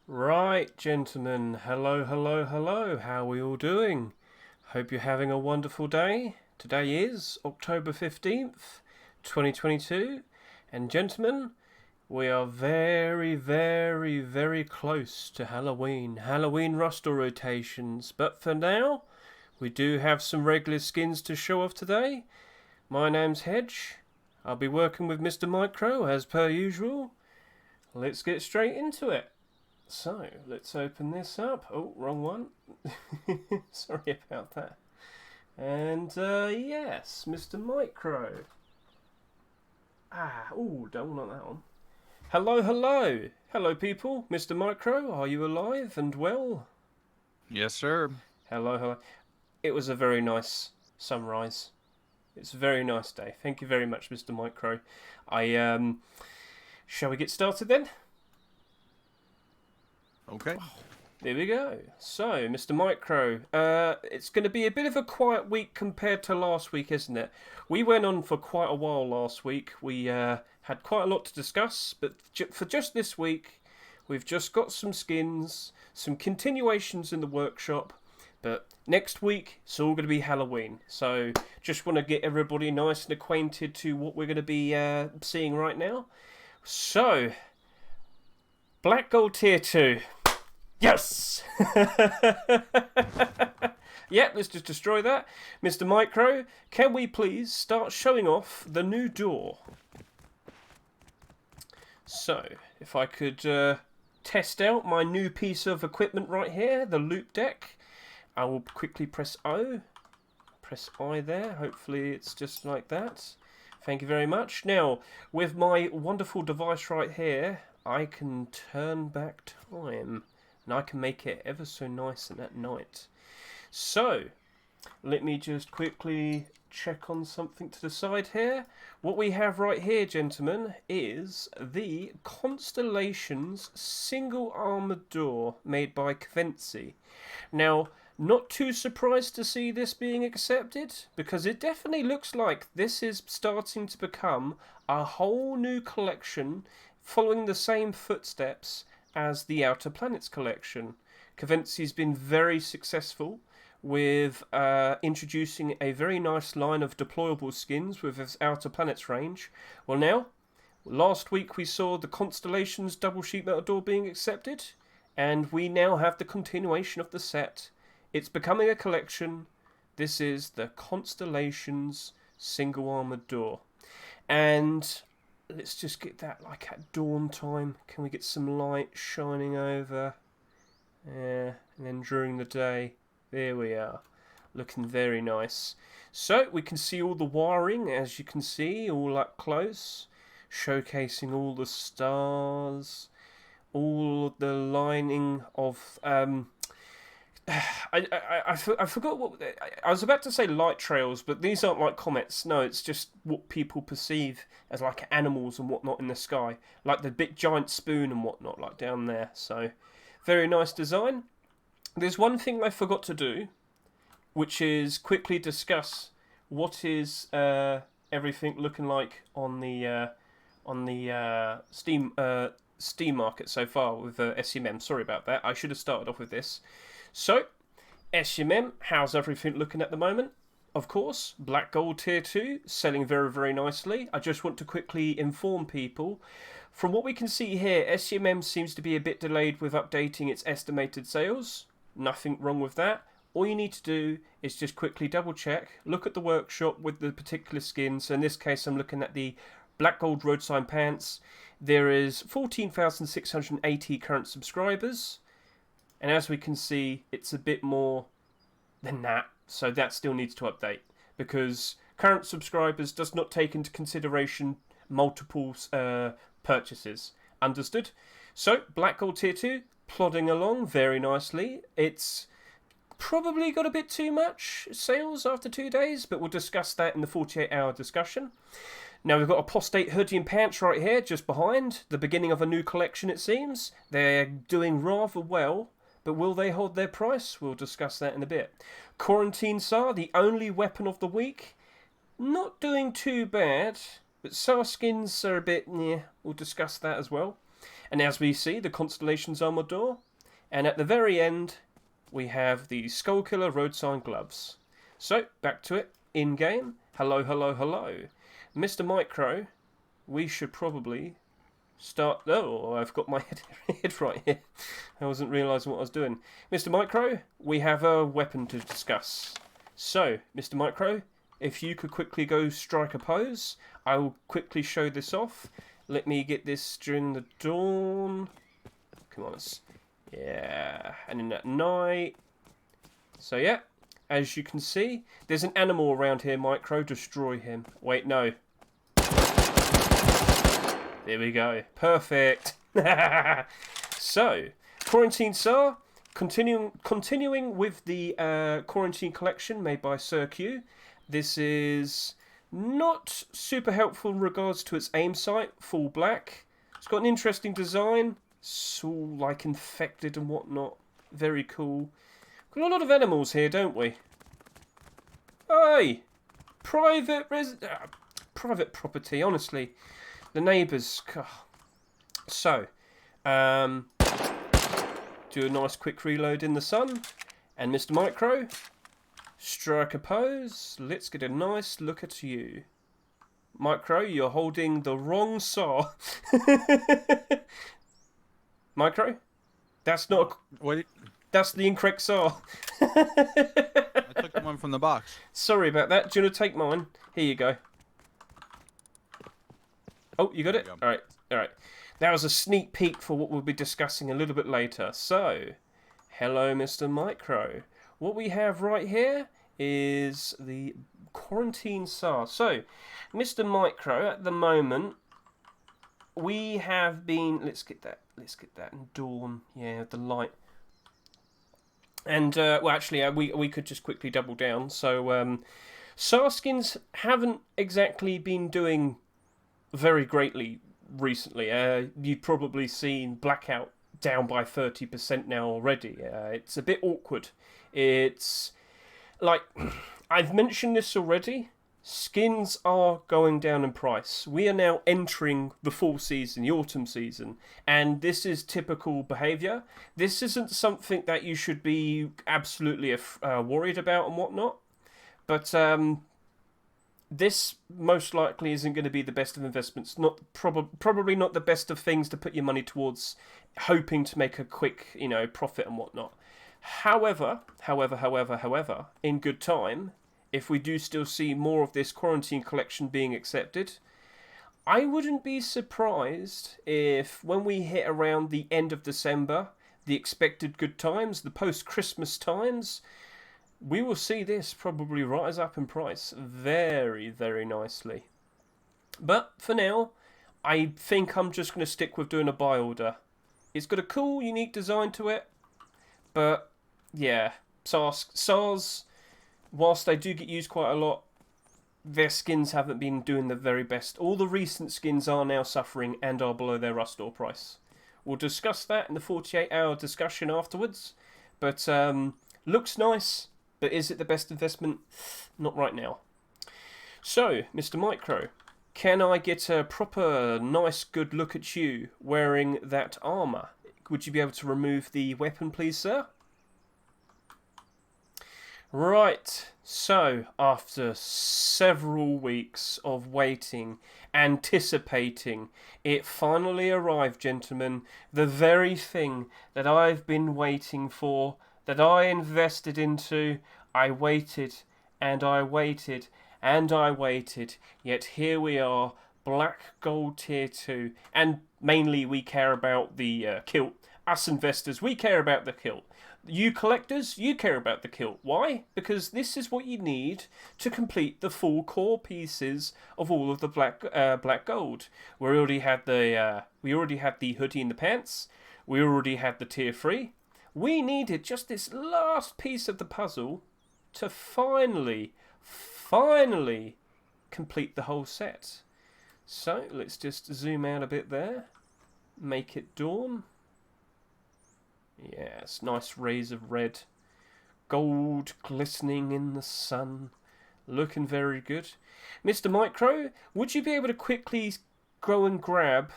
Right, gentlemen, hello, hello, hello, how are we all doing? Hope you're having a wonderful day. Today is October 15th, 2022, and gentlemen, we are very, very, very close to Halloween. Halloween roster rotations, but for now, we do have some regular skins to show off today. My name's Hedge. I'll be working with Mr. MICRØ as per usual. Let's get straight into it. So, let's open this up. Oh, wrong one. Sorry about that. And, yes, Mr. MICRØ. Don't want that one. Hello, hello. Hello, people. Mr. MICRØ, are you alive and well? Yes, sir. Hello, hello. It was a very nice sunrise. It's a very nice day. Thank you very much, Mr. MICRØ. Shall we get started then? Okay. There we go. So, Mr. MICRØ, it's going to be a bit of a quiet week compared to last week, isn't it? We went on for quite a while last week. We had quite a lot to discuss, but for just this week, we've just got some skins, some continuations in the workshop, but next week, it's all going to be Halloween. So, just want to get everybody nice and acquainted to what we're going to be seeing right now. So, Black Gold Tier 2. Yes! Yeah, let's just destroy that. Mr. MICRØ, can we please start showing off the new door? So, if I could test out my new piece of equipment right here, the loop deck, I will quickly press O. Press I there. Hopefully it's just like that. Thank you very much. Now, with my wonderful device right here, I can turn back time. And I can make it ever so nice and at night. So, let me just quickly check on something to the side here. What we have right here, gentlemen, is the Constellations single armoured door made by Kvensi. Now, not too surprised to see this being accepted, because it definitely looks like this is starting to become a whole new collection following the same footsteps as the Outer Planets collection. Kvensi's been very successful with introducing a very nice line of deployable skins with its Outer Planets range. Well now, last week we saw the Constellations double sheet metal door being accepted, and we now have the continuation of the set. It's becoming a collection. This is the Constellations single armoured door. And let's just get that like at dawn time. Can we get some light shining over? Yeah, and then during the day, there we are. Looking very nice. So we can see all the wiring, as you can see, all up close. Showcasing all the stars. All the lining of I forgot what I was about to say. Light trails, but these aren't like comets. No, it's just what people perceive as like animals and whatnot in the sky, like the big giant spoon and whatnot, like down there. So, very nice design. There's one thing I forgot to do, which is quickly discuss what is everything looking like on the Steam market so far with SCMM. Sorry about that. I should have started off with this. So, SCMM, how's everything looking at the moment? Of course, Black Gold Tier 2, selling very, very nicely. I just want to quickly inform people. From what we can see here, SCMM seems to be a bit delayed with updating its estimated sales. Nothing wrong with that. All you need to do is just quickly double check, look at the workshop with the particular skins. So in this case, I'm looking at the Black Gold Roadsign pants. There is 14,680 current subscribers. And as we can see, it's a bit more than that. So that still needs to update. Because current subscribers does not take into consideration multiple purchases. Understood? So, Black Gold Tier 2, plodding along very nicely. It's probably got a bit too much sales after 2 days, but we'll discuss that in the 48-hour discussion. Now we've got Apostate hoodie and pants right here, just behind. The beginning of a new collection, it seems. They're doing rather well, but will they hold their price? We'll discuss that in a bit. Quarantine SAR, the only weapon of the week. Not doing too bad, but SAR skins are a bit, yeah, we'll discuss that as well. And as we see, the Constellations armor door. And at the very end, we have the Skullkiller Roadsign gloves. So, back to it, in-game. Hello, hello, hello. Mr. MICRØ, we should probably start... Oh, I've got my head right here. I wasn't realising what I was doing. Mr. MICRØ, we have a weapon to discuss. So, Mr. MICRØ, if you could quickly go strike a pose, I will quickly show this off. Let me get this during the dawn. Come on, yeah, and in at night. So yeah, as you can see, there's an animal around here, MICRØ. Destroy him. Wait, no. There we go. Perfect. So, Quarantine SAR, continuing with the Quarantine collection made by Sir Q. This is not super helpful in regards to its aim sight, full black. It's got an interesting design. It's all like infected and whatnot. Very cool. Got a lot of animals here, don't we? Hey! Private property, honestly. The neighbours. So, do a nice quick reload in the sun. And Mr. MICRØ, strike a pose. Let's get a nice look at you. MICRØ, you're holding the wrong saw. MICRØ? That's not... Wait. That's the incorrect saw. I took the one from the box. Sorry about that. Do you want to take mine? Here you go. Oh, you got it? Alright, alright. That was a sneak peek for what we'll be discussing a little bit later. So, hello Mr. MICRØ. What we have right here is the Quarantine SAR. So, Mr. MICRØ, at the moment, we have been... Let's get that in dawn. Yeah, the light. And, well, actually, we could just quickly double down. So, SAR skins haven't exactly been doing very greatly recently. You've probably seen Blackout down by 30% now already. It's a bit awkward. It's like, I've mentioned this already. Skins are going down in price. We are now entering the fall season, the autumn season, and this is typical behaviour. This isn't something that you should be absolutely worried about and whatnot, but this most likely isn't going to be the best of investments. Probably not the best of things to put your money towards, hoping to make a quick, profit and whatnot. However, in good time, if we do still see more of this Quarantine collection being accepted, I wouldn't be surprised if when we hit around the end of December, the expected good times, the post-Christmas times, we will see this probably rise up in price very, very nicely. But for now, I think I'm just going to stick with doing a buy order. It's got a cool, unique design to it, but yeah, SARS, whilst they do get used quite a lot, their skins haven't been doing the very best. All the recent skins are now suffering and are below their rust or price. We'll discuss that in the 48-hour discussion afterwards. But looks nice, but is it the best investment? Not right now. So, Mr. MICRØ, can I get a proper, nice, good look at you wearing that armour? Would you be able to remove the weapon, please, sir? Right, so after several weeks of waiting, anticipating, it finally arrived, gentlemen. The very thing that I've been waiting for, that I invested into. I waited, and I waited, and I waited, yet here we are, Black Gold Tier 2, and mainly we care about the kilt. Us investors, we care about the kilt. You collectors, you care about the kilt. Why? Because this is what you need to complete the full core pieces of all of the black gold. We already had the hoodie and the pants. We already had the tier 3. We needed just this last piece of the puzzle to finally complete the whole set. So let's just zoom out a bit there. Make it dawn. Yes, nice rays of red. Gold glistening in the sun. Looking very good. Mr. MICRØ, would you be able to quickly go and grab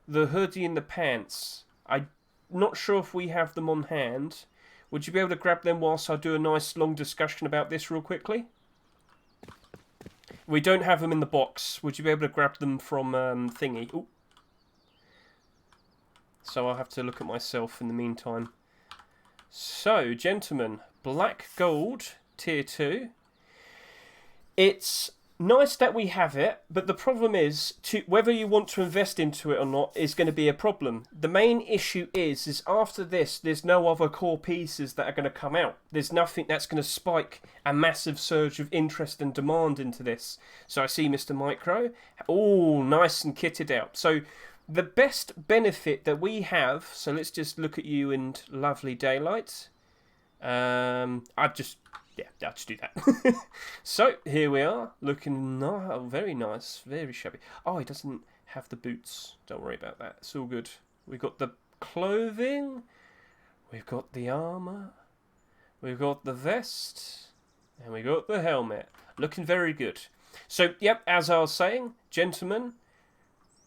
the hoodie and the pants. I'm not sure if we have them on hand. Would you be able to grab them whilst I do a nice long discussion about this real quickly? We don't have them in the box. Would you be able to grab them from thingy? Ooh. So I'll have to look at myself in the meantime. So, gentlemen, black gold tier 2. It's nice that we have it, but the problem is whether you want to invest into it or not is going to be a problem. The main issue is after this, there's no other core pieces that are going to come out. There's nothing that's going to spike a massive surge of interest and demand into this. So I see Mr. MICRØ, all nice and kitted out. So the best benefit that we have, so let's just look at you in lovely daylight. Yeah, I'll just do that. So, here we are, looking very nice, very shabby. Oh, he doesn't have the boots. Don't worry about that. It's all good. We've got the clothing. We've got the armour. We've got the vest. And we got the helmet. Looking very good. So, yep, as I was saying, gentlemen,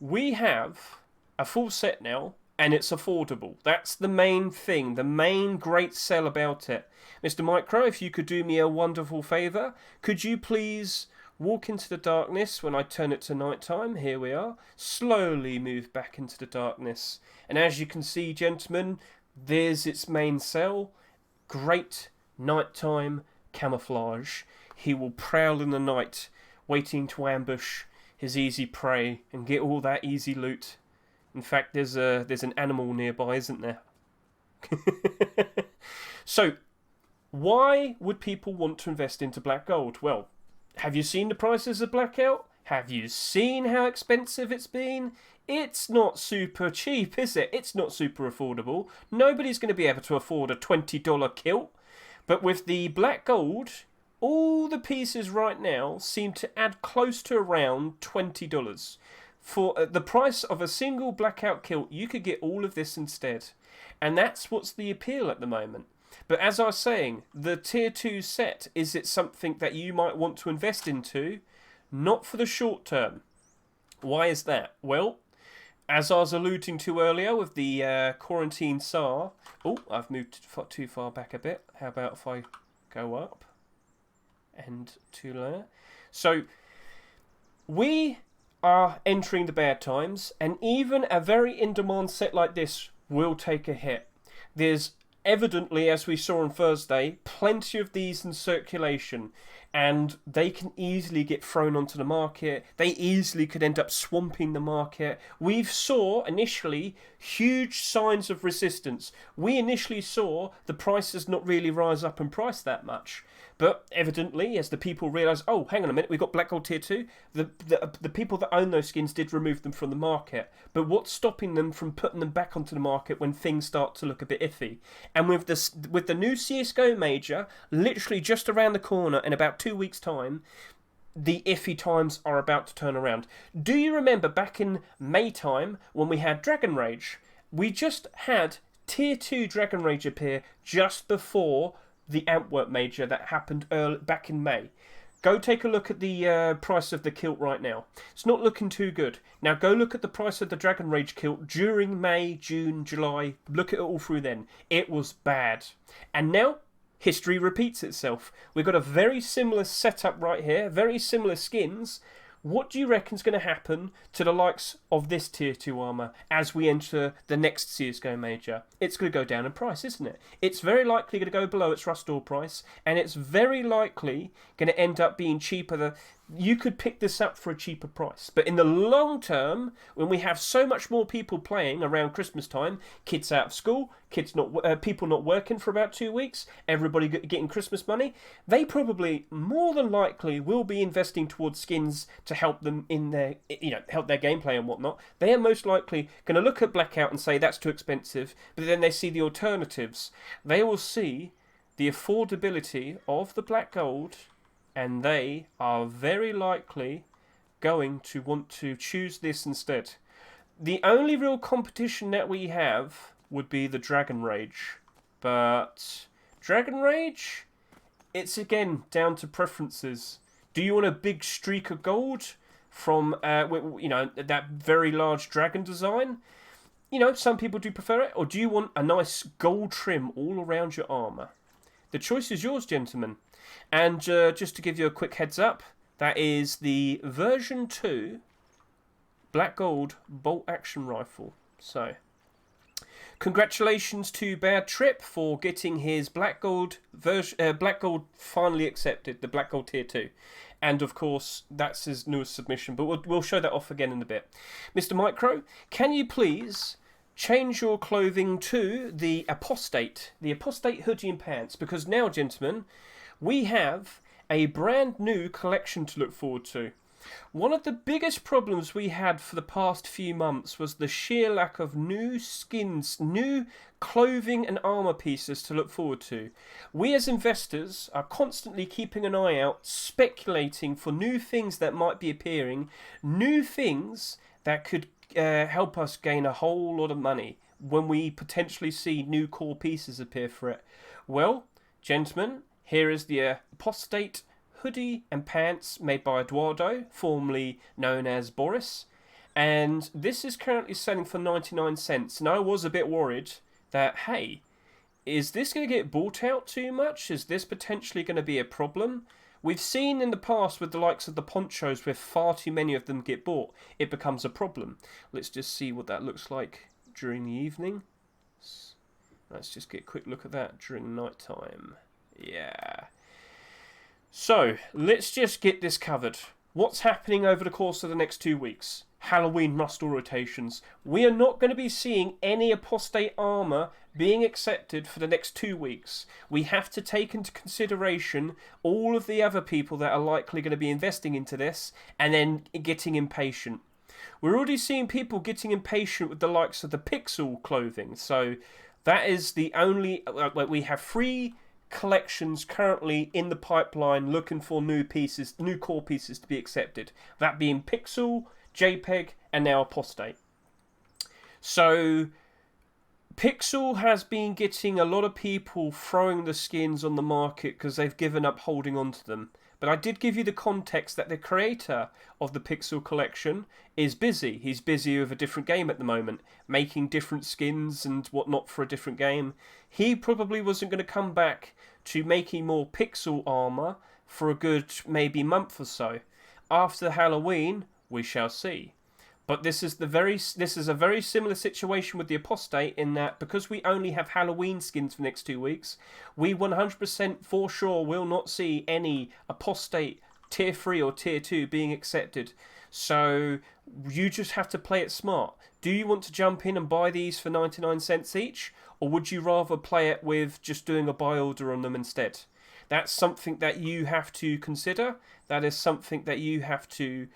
we have a full set now. And it's affordable. That's the main thing, the main great sell about it. Mr. MICRØ, if you could do me a wonderful favour, could you please walk into the darkness when I turn it to nighttime? Here we are. Slowly move back into the darkness. And as you can see, gentlemen, there's its main sell. Great nighttime camouflage. He will prowl in the night, waiting to ambush his easy prey and get all that easy loot. In fact, there's an animal nearby, isn't there? So, why would people want to invest into black gold? Well, have you seen the prices of blackout? Have you seen how expensive it's been? It's not super cheap, is it? It's not super affordable. Nobody's going to be able to afford a $20 kilt. But with the black gold, all the pieces right now seem to add close to around $20. For the price of a single blackout kilt, you could get all of this instead. And that's what's the appeal at the moment. But as I was saying, the tier 2 set, is it something that you might want to invest into? Not for the short term. Why is that? Well, as I was alluding to earlier with the quarantine SAR... Oh, I've moved too far back a bit. How about if I go up? And to there. So, we are entering the bad times, and even a very in-demand set like this will take a hit. There's evidently, as we saw on Thursday, plenty of these in circulation, and they can easily get thrown onto the market. They easily could end up swamping the market. We saw initially huge signs of resistance. We initially saw the prices not really rise up in price that much. But evidently, as the people realise, oh, hang on a minute, we've got Black Gold Tier 2, the people that own those skins did remove them from the market. But what's stopping them from putting them back onto the market when things start to look a bit iffy? And with the new CSGO Major, literally just around the corner in about 2 weeks' time, the iffy times are about to turn around. Do you remember back in May time when we had Dragon Rage? We just had Tier 2 Dragon Rage appear just before the Antwerp Major that happened back in May. Go take a look at the price of the kilt right now. It's not looking too good. Now go look at the price of the Dragon Rage kilt during May, June, July. Look at it all through then. It was bad. And now, history repeats itself. We've got a very similar setup right here. Very similar skins. What do you reckon is going to happen to the likes of this Tier 2 armour as we enter the next CSGO Major? It's going to go down in price, isn't it? It's very likely going to go below its Rust Ore price, and it's very likely going to end up being cheaper. You could pick this up for a cheaper price. But in the long term, when we have so much more people playing around Christmas time, kids out of school, people not working for about 2 weeks, everybody getting Christmas money, they probably more than likely will be investing towards skins to help them in their, help their gameplay and whatnot. They are most likely going to look at Blackout and say that's too expensive, but then they see the alternatives. They will see the affordability of the black gold, and they are very likely going to want to choose this instead. The only real competition that we have would be the Dragon Rage. But Dragon Rage, it's again down to preferences. Do you want a big streak of gold? from that very large dragon design. Some people do prefer it. Or do you want a nice gold trim all around your armour? The choice is yours, gentlemen. And just to give you a quick heads up, that is the version 2 black gold bolt action rifle. So, congratulations to Bad Trip for getting his black gold finally accepted, the black gold tier 2. And of course, that's his newest submission, but we'll show that off again in a bit. Mr. MICRØ, can you please change your clothing to the Apostate hoodie and pants? Because now, gentlemen, we have a brand new collection to look forward to. One of the biggest problems we had for the past few months was the sheer lack of new skins, new clothing and armour pieces to look forward to. We as investors are constantly keeping an eye out, speculating for new things that might be appearing, new things that could help us gain a whole lot of money when we potentially see new core pieces appear for it. Well, gentlemen, here is the Apostate hoodie and pants made by Eduardo, formerly known as Boris, and this is currently selling for 99 cents. And I was a bit worried that, hey, is this going to get bought out too much? Is this potentially going to be a problem? We've seen in the past with the likes of the ponchos, where far too many of them get bought, it becomes a problem. Let's just see what that looks like during the evening. Let's just get a quick look at that during night time. Yeah. So, let's just get this covered. What's happening over the course of the next 2 weeks? Halloween muster rotations. We are not going to be seeing any Apostate armour being accepted for the next 2 weeks. We have to take into consideration all of the other people that are likely going to be investing into this and then getting impatient. We're already seeing people getting impatient with the likes of the Pixel clothing. So, that is the only... we have 3 collections currently in the pipeline looking for new pieces, new core pieces to be accepted. That being Pixel, JPEG, and now Apostate. So, Pixel has been getting a lot of people throwing the skins on the market because they've given up holding on to them. But I did give you the context that the creator of the Pixel collection is busy. He's busy with a different game at the moment, making different skins and whatnot for a different game. He probably wasn't going to come back to making more Pixel armour for a good maybe month or so. After Halloween, we shall see. But this is a very similar situation with the Apostate in that because we only have Halloween skins for the next 2 weeks, we 100% for sure will not see any Apostate tier 3 or tier 2 being accepted. So you just have to play it smart. Do you want to jump in and buy these for 99 cents each? Or would you rather play it with just doing a buy order on them instead? That's something that you have to consider. That is something that you have to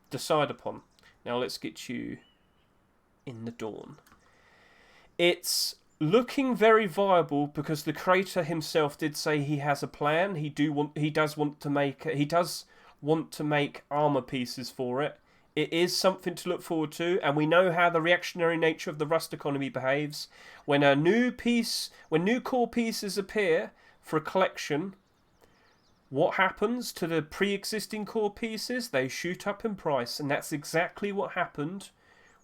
decide upon. Now let's get you in the dawn. It's looking very viable because the creator himself did say he has a plan. He does want to make armor pieces for it. It is something to look forward to, and we know how the reactionary nature of the Rust economy behaves. When new core pieces appear for a collection, what happens to the pre-existing core pieces? They shoot up in price, and that's exactly what happened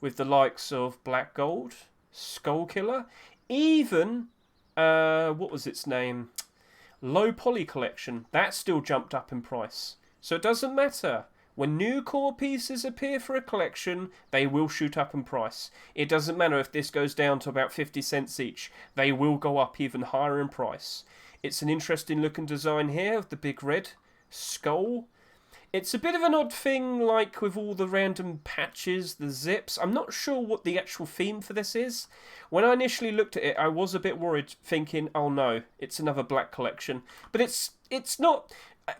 with the likes of Black Gold, Skullkiller, even what was its name? Low Poly collection. That still jumped up in price. So it doesn't matter. When new core pieces appear for a collection, they will shoot up in price. It doesn't matter if this goes down to about 50 cents each. They will go up even higher in price. It's an interesting looking design here of the big red skull. It's a bit of an odd thing, like with all the random patches, the zips. I'm not sure what the actual theme for this is. When I initially looked at it, I was a bit worried, thinking, oh no, it's another black collection. But it's not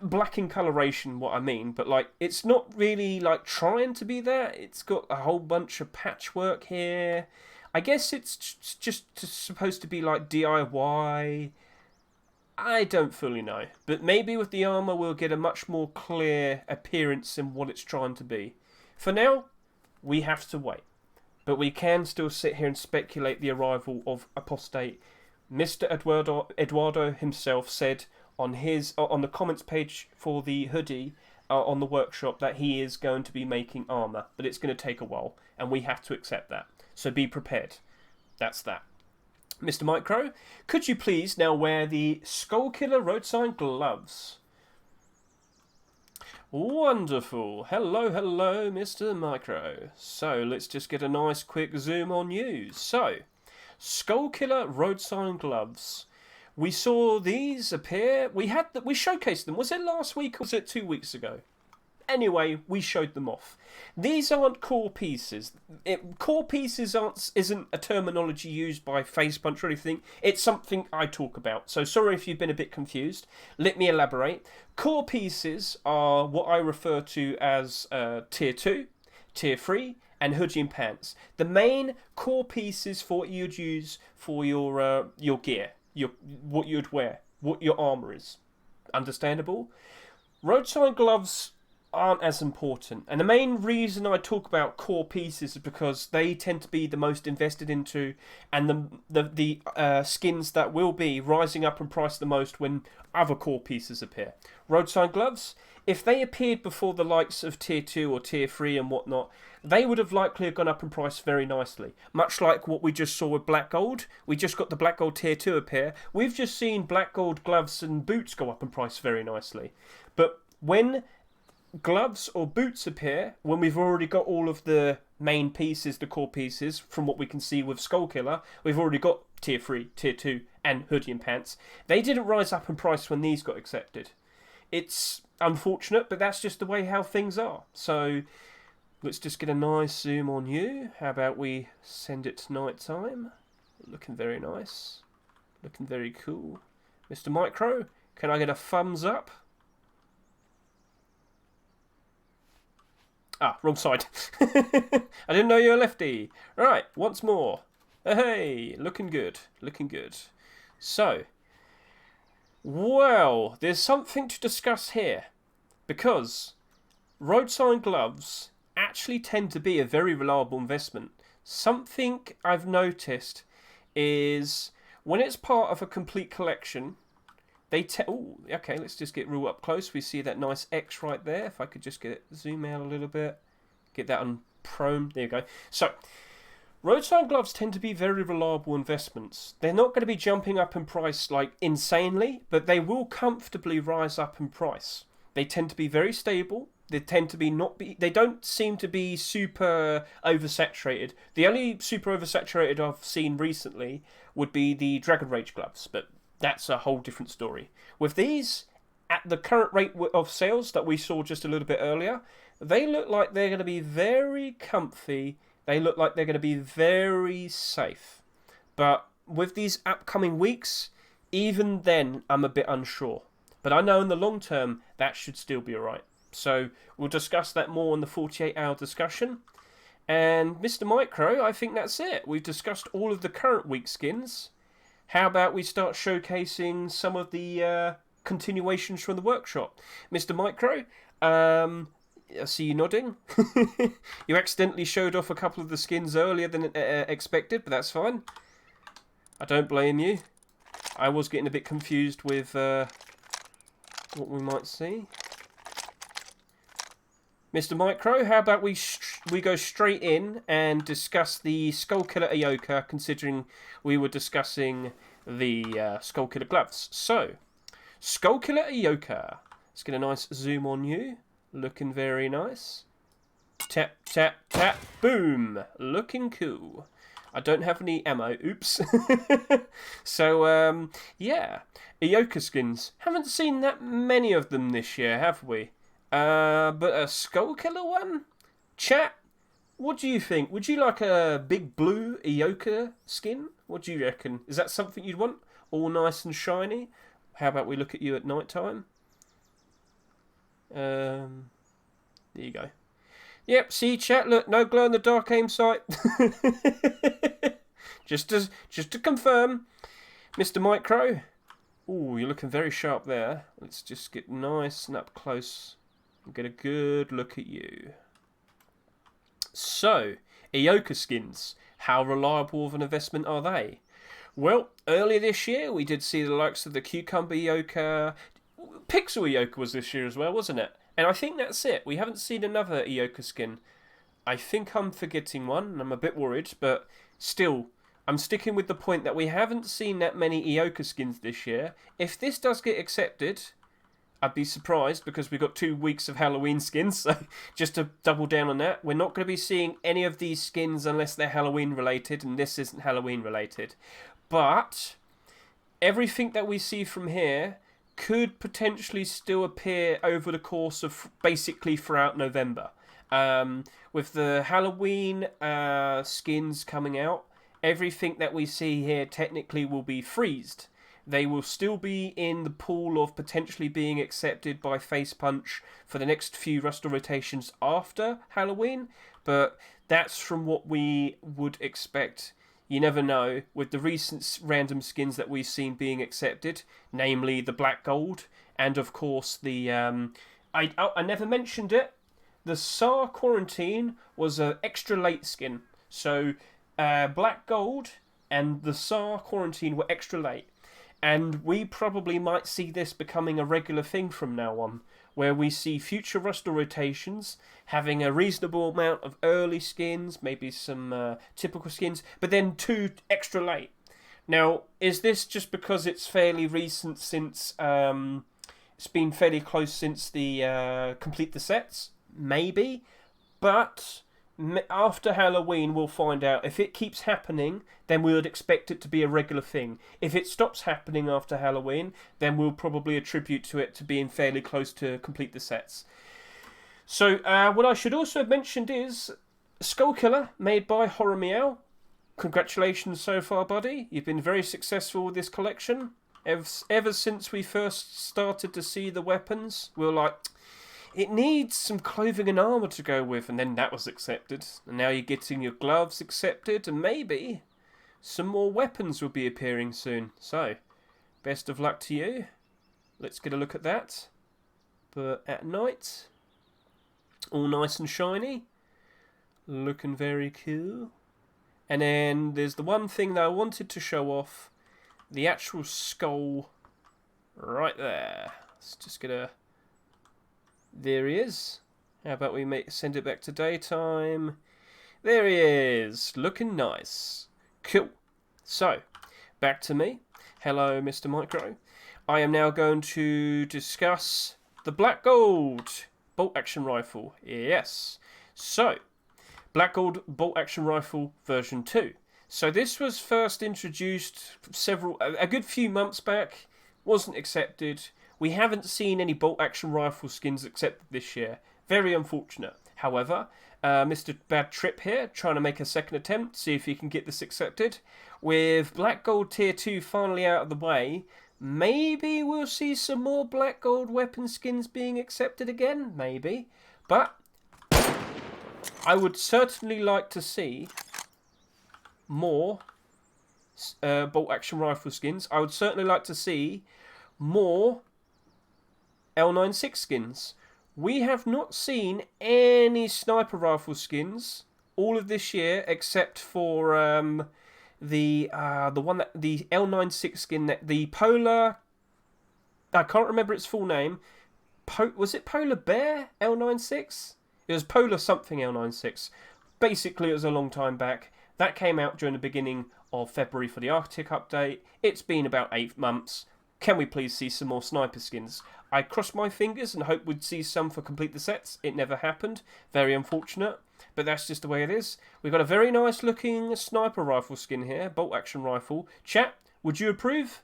black in coloration, what I mean, but like it's not really like trying to be there. It's got a whole bunch of patchwork here. I guess it's just supposed to be like DIY. I don't fully know, but maybe with the armour we'll get a much more clear appearance in what it's trying to be. For now, we have to wait, but we can still sit here and speculate the arrival of Apostate. Mr. Eduardo himself said on the comments page for the hoodie on the workshop that he is going to be making armour, but it's going to take a while, and we have to accept that. So be prepared. That's that. Mr. MICRØ, could you please now wear the Skullkiller Roadsign gloves? Wonderful. Hello, hello, Mr. MICRØ. So let's just get a nice quick zoom on you. So, Skullkiller Roadsign gloves. We saw these appear. We showcased them. Was it last week or was it 2 weeks ago? Anyway, we showed them off. These aren't core pieces. Core pieces isn't a terminology used by FacePunch or anything. It's something I talk about. So sorry if you've been a bit confused. Let me elaborate. Core pieces are what I refer to as Tier 2, Tier 3, and hoodie and pants. The main core pieces for what you'd use for your gear, what you'd wear, what your armour is. Understandable? Roadsign gloves aren't as important, and the main reason I talk about core pieces is because they tend to be the most invested into, and the skins that will be rising up in price the most when other core pieces appear. Roadsign gloves, if they appeared before the likes of Tier 2 or Tier 3 and whatnot, they would have likely gone up in price very nicely. Much like what we just saw with Black Gold. We just got the Black Gold Tier 2 appear. We've just seen Black Gold gloves and boots go up in price very nicely. But when gloves or boots appear, when we've already got all of the main pieces, the core pieces, from what we can see with Skullkiller, we've already got Tier 3, Tier 2 and hoodie and pants. They didn't rise up in price when these got accepted. It's unfortunate, but that's just the way how things are. So let's just get a nice zoom on you. How about we send it to night time? Looking very nice. Looking very cool. Mr. MICRØ, can I get a thumbs up? Ah, wrong side. I didn't know you were lefty. Right, once more. Hey, looking good. Looking good. So, well, there's something to discuss here. Because Roadsign gloves actually tend to be a very reliable investment. Something I've noticed is when it's part of a complete collection, oh, okay, let's just get real up close. We see that nice X right there. If I could just zoom out a little bit. Get that on Chrome. There you go. So, Roadsign gloves tend to be very reliable investments. They're not going to be jumping up in price like insanely, but they will comfortably rise up in price. They tend to be very stable. They tend to they don't seem to be super oversaturated. The only super oversaturated I've seen recently would be the Dragon Rage gloves, but that's a whole different story. With these, at the current rate of sales that we saw just a little bit earlier, they look like they're going to be very comfy. They look like they're going to be very safe. But with these upcoming weeks, even then, I'm a bit unsure. But I know in the long term, that should still be alright. So we'll discuss that more in the 48-hour discussion. And Mr. MICRØ, I think that's it. We've discussed all of the current week skins. How about we start showcasing some of the continuations from the workshop? Mr. MICRØ, I see you nodding. You accidentally showed off a couple of the skins earlier than expected, but that's fine. I don't blame you. I was getting a bit confused with what we might see. Mr. MICRØ, how about we go straight in and discuss the Skullkiller Eoka, considering we were discussing the Skullkiller gloves. So, Skullkiller Eoka. Let's get a nice zoom on you. Looking very nice. Tap, tap, tap. Boom. Looking cool. I don't have any ammo. Oops. So, yeah. Eoka skins. Haven't seen that many of them this year, have we? But a Skullkiller one? Chat, what do you think? Would you like a big blue Eoka skin? What do you reckon? Is that something you'd want? All nice and shiny? How about we look at you at night time? There you go. Yep, see chat, look, no glow in the dark aim sight. just to confirm. Mr. MICRØ. Ooh, you're looking very sharp there. Let's just get nice and up close and get a good look at you. So, Eoka skins. How reliable of an investment are they? Well, earlier this year we did see the likes of the Cucumber Eoka. Pixel Eoka was this year as well, wasn't it? And I think that's it. We haven't seen another Eoka skin. I think I'm forgetting one, and I'm a bit worried, but still, I'm sticking with the point that we haven't seen that many Eoka skins this year. If this does get accepted, I'd be surprised, because we've got 2 weeks of Halloween skins, so just to double down on that, we're not going to be seeing any of these skins unless they're Halloween related, and this isn't Halloween related. But everything that we see from here could potentially still appear over the course of basically throughout November. With the Halloween skins coming out, everything that we see here technically will be freezed. They will still be in the pool of potentially being accepted by Face Punch for the next few roster rotations after Halloween, but that's from what we would expect. You never know, with the recent random skins that we've seen being accepted, namely the Black Gold, and of course the... I never mentioned it, the SAR Quarantine was an extra late skin. So Black Gold and the SAR Quarantine were extra late. And we probably might see this becoming a regular thing from now on, where we see future roster rotations having a reasonable amount of early skins, maybe some typical skins, but then 2 extra late. Now, is this just because it's fairly recent since... it's been fairly close since the Complete the Sets? Maybe. But after Halloween, we'll find out. If it keeps happening, then we would expect it to be a regular thing. If it stops happening after Halloween, then we'll probably attribute to it to being fairly close to Complete the Sets. So, what I should also have mentioned is Skullkiller, made by Horror Meow. Congratulations so far, buddy. You've been very successful with this collection. Ever since we first started to see the weapons, we were like, it needs some clothing and armour to go with, and then that was accepted. And now you're getting your gloves accepted, and maybe some more weapons will be appearing soon. So, best of luck to you. Let's get a look at that. But at night, all nice and shiny. Looking very cool. And then there's the one thing that I wanted to show off. The actual skull right there. Let's just get a... There he is. How about we send it back to daytime? There he is. Looking nice. Cool. So, back to me. Hello, Mr. MICRØ. I am now going to discuss the Black Gold bolt action rifle. Yes. So, Black Gold bolt action rifle version 2. So this was first introduced a good few months back. Wasn't accepted. We haven't seen any bolt action rifle skins accepted this year. Very unfortunate. However, Mr. Bad Trip here, trying to make a second attempt, see if he can get this accepted. With Black Gold Tier 2 finally out of the way, maybe we'll see some more Black Gold weapon skins being accepted again. Maybe. But I would certainly like to see more bolt action rifle skins. I would certainly like to see more L96 skins. We have not seen any sniper rifle skins all of this year, except for the L96 skin, that the Polar. I can't remember its full name. Was it Polar Bear L96? It was Polar something L96. Basically, it was a long time back. That came out during the beginning of February for the Arctic update. It's been about 8 months. Can we please see some more sniper skins? I crossed my fingers and hoped we'd see some for Complete the Sets. It never happened. Very unfortunate. But that's just the way it is. We've got a very nice looking sniper rifle skin here. Bolt action rifle. Chat, would you approve?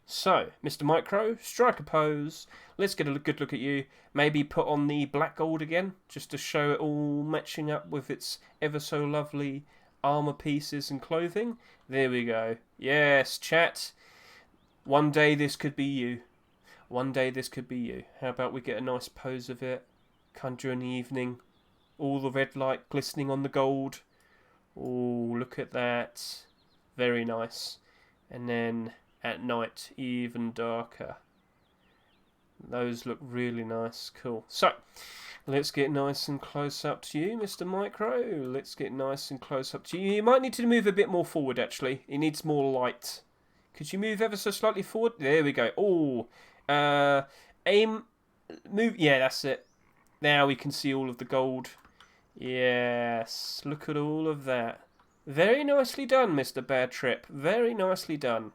So, Mr. MICRØ, strike a pose. Let's get a good look at you. Maybe put on the Black Gold again, just to show it all matching up with its ever so lovely armor pieces and clothing. There we go. Yes, chat. One day this could be you. One day this could be you. How about we get a nice pose of it? Kind of during the evening. All the red light glistening on the gold. Oh, look at that. Very nice. And then at night, even darker. Those look really nice. Cool. So, let's get nice and close up to you, Mr. MICRØ. Let's get nice and close up to you. You might need to move a bit more forward, actually. It needs more light. Could you move ever so slightly forward? There we go. Oh, move. Yeah, that's it. Now we can see all of the gold. Yes, look at all of that. Very nicely done, Mr. Bad Trip. Very nicely done.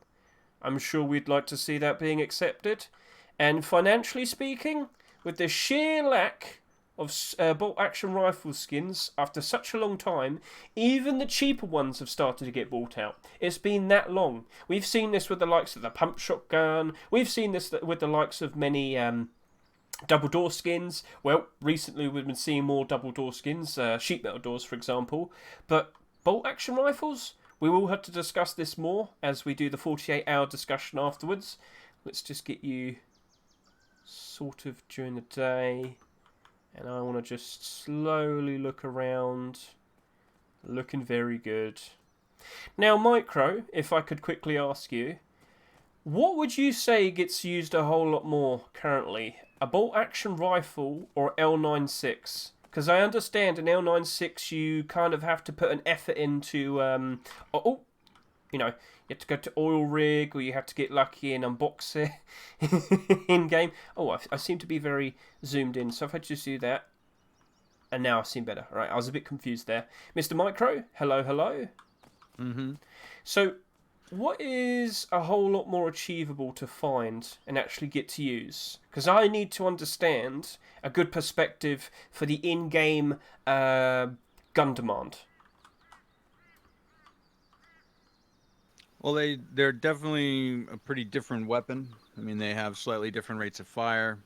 I'm sure we'd like to see that being accepted. And financially speaking, with the sheer lack of bolt-action rifle skins after such a long time, even the cheaper ones have started to get bought out. It's been that long. We've seen this with the likes of the pump shotgun. We've seen this with the likes of many double door skins. Well, recently we've been seeing more double door skins, sheet metal doors, for example. But bolt-action rifles, we will have to discuss this more as we do the 48-hour discussion afterwards. Let's just get you sort of during the day. And I want to just slowly look around. Looking very good. Now, MICRØ, if I could quickly ask you, what would you say gets used a whole lot more currently? A bolt-action rifle or L96? Because I understand in L96 you kind of have to put an effort into, you know, you have to go to oil rig, or you have to get lucky and unbox it in-game. Oh, I seem to be very zoomed in, so if I just do that, and now I seem better. Right, I was a bit confused there. Mr. MICRØ, hello, hello. So, what is a whole lot more achievable to find and actually get to use? Because I need to understand a good perspective for the in-game gun demand. Well, they're definitely a pretty different weapon. I mean, they have slightly different rates of fire.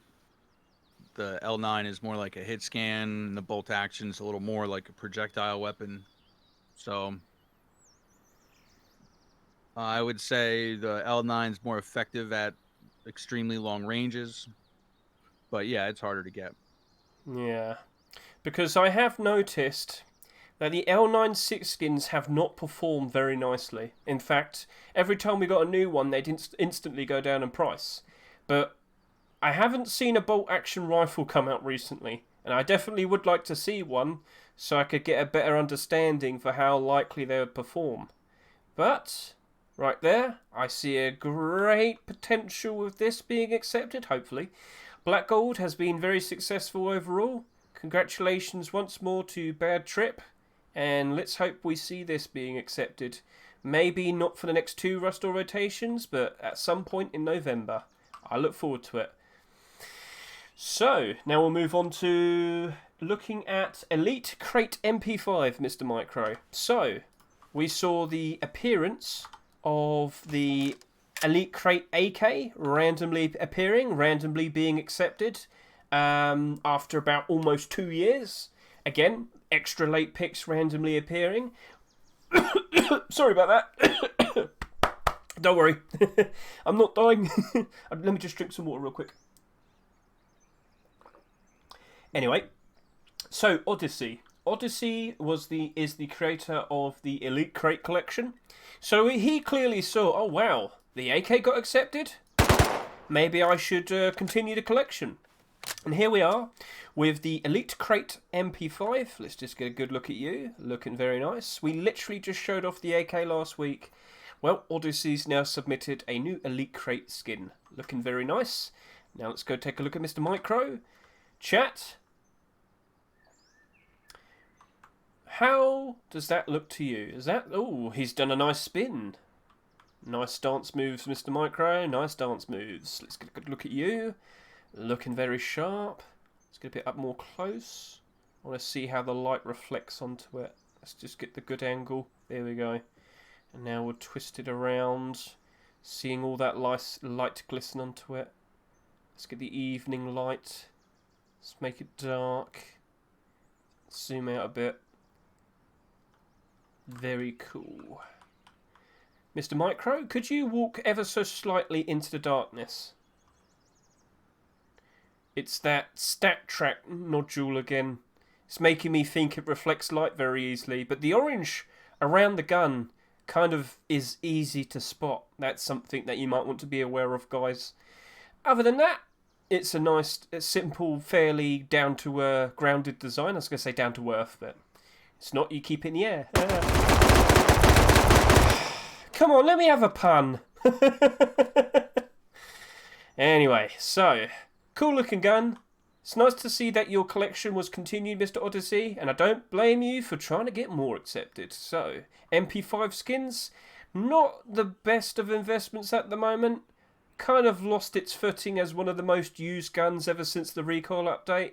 The L9 is more like a hit scan, and the bolt action is a little more like a projectile weapon. So I would say the L9 is more effective at extremely long ranges. But yeah, it's harder to get. Yeah, because I have noticed that the L96 skins have not performed very nicely. In fact, every time we got a new one, they'd instantly go down in price. But I haven't seen a bolt-action rifle come out recently, and I definitely would like to see one, so I could get a better understanding for how likely they would perform. But, right there, I see a great potential with this being accepted, hopefully. Black Gold has been very successful overall. Congratulations once more to Bad Trip. And let's hope we see this being accepted. Maybe not for the next 2 Rustore rotations, but at some point in November. I look forward to it. So, now we'll move on to looking at Elite Crate MP5, Mr. MICRØ. So, we saw the appearance of the Elite Crate AK randomly appearing, randomly being accepted after about almost 2 years. Again, extra late picks randomly appearing. Sorry about that. Don't worry. I'm not dying. Let me just drink some water real quick. Anyway, so Odyssey. Odyssey is the creator of the Elite Crate collection. So he clearly saw, oh wow, the AK got accepted? Maybe I should continue the collection. And here we are with the Elite Crate MP5. Let's just get a good look at you. Looking very nice. We literally just showed off the AK last week. Well, Odyssey's now submitted a new Elite Crate skin. Looking very nice. Now let's go take a look at Mr. MICRØ. Chat. How does that look to you? Is that... Oh, he's done a nice spin. Nice dance moves, Mr. MICRØ. Nice dance moves. Let's get a good look at you. Looking very sharp. Let's get a bit up more close. I want to see how the light reflects onto it. Let's just get the good angle. There we go. And now we'll twist it around. Seeing all that light glisten onto it. Let's get the evening light. Let's make it dark. Zoom out a bit. Very cool. Mr. MICRØ, could you walk ever so slightly into the darkness? It's that stat track nodule again. It's making me think it reflects light very easily. But the orange around the gun kind of is easy to spot. That's something that you might want to be aware of, guys. Other than that, it's a nice, simple, fairly down-to-earth, grounded design. I was going to say down-to-earth, but it's not. You keep it in the air. Come on, let me have a pun. Anyway, so... cool looking gun, It's nice to see that your collection was continued, Mr. Odyssey, and I don't blame you for trying to get more accepted. So, MP5 skins, not the best of investments at the moment. Kind of lost its footing as one of the most used guns ever since the recoil update.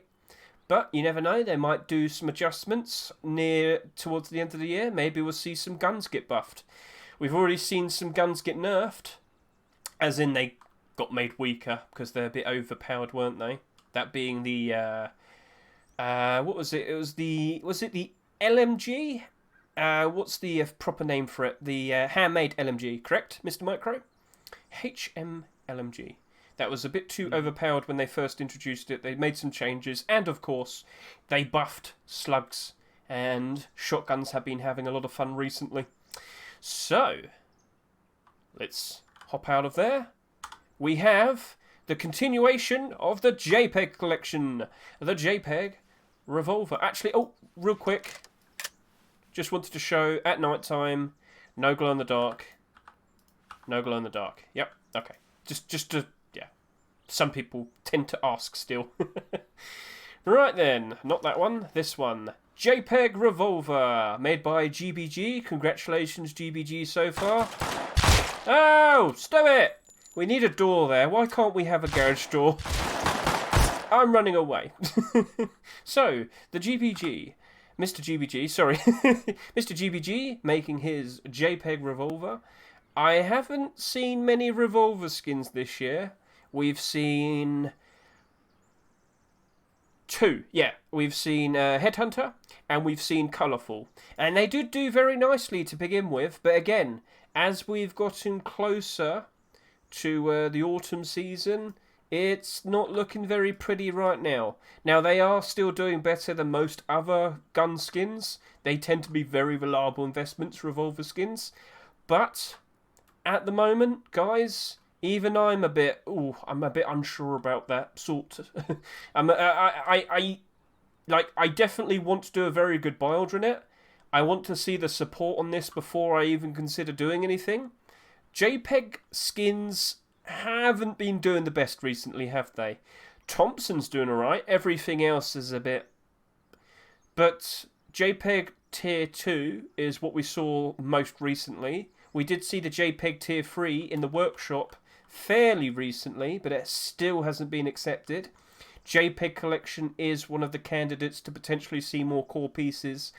But you never know, they might do some adjustments towards the end of the year. Maybe we'll see some guns get buffed. We've already seen some guns get nerfed, as in they got made weaker because they're a bit overpowered, weren't they? That being the what was it? Was it the LMG? What's the proper name for it? The handmade LMG, correct, Mr. MICRØ? LMG. That was a bit too overpowered when they first introduced it. They made some changes, and of course, they buffed slugs, and shotguns have been having a lot of fun recently. So, let's hop out of there. We have the continuation of the JPEG collection. The JPEG Revolver. Actually, oh, real quick. Just wanted to show, at night time, no glow in the dark. No glow in the dark. Yep, okay. Just to, yeah. Some people tend to ask still. Right then, not that one, this one. JPEG Revolver, made by GBG. Congratulations, GBG, so far. Oh, stow it! We need a door there. Why can't we have a garage door? I'm running away. So, the GBG, Mr. GBG, sorry, Mr. GBG making his JPEG Revolver. I haven't seen many Revolver skins this year. We've seen two. Yeah, we've seen Headhunter and we've seen Colourful. And they did do very nicely to begin with. But again, as we've gotten closer to the autumn season, it's not looking very pretty right now. Now, they are still doing better than most other gun skins. They tend to be very reliable investments, Revolver skins. But at the moment, guys, even I'm a bit unsure about that sort. I definitely want to do a very good build on it. I want to see the support on this before I even consider doing anything. JPEG skins haven't been doing the best recently, have they? Thompson's doing alright. Everything else is a bit... But JPEG Tier 2 is what we saw most recently. We did see the JPEG Tier 3 in the workshop fairly recently, but it still hasn't been accepted. JPEG Collection is one of the candidates to potentially see more core pieces,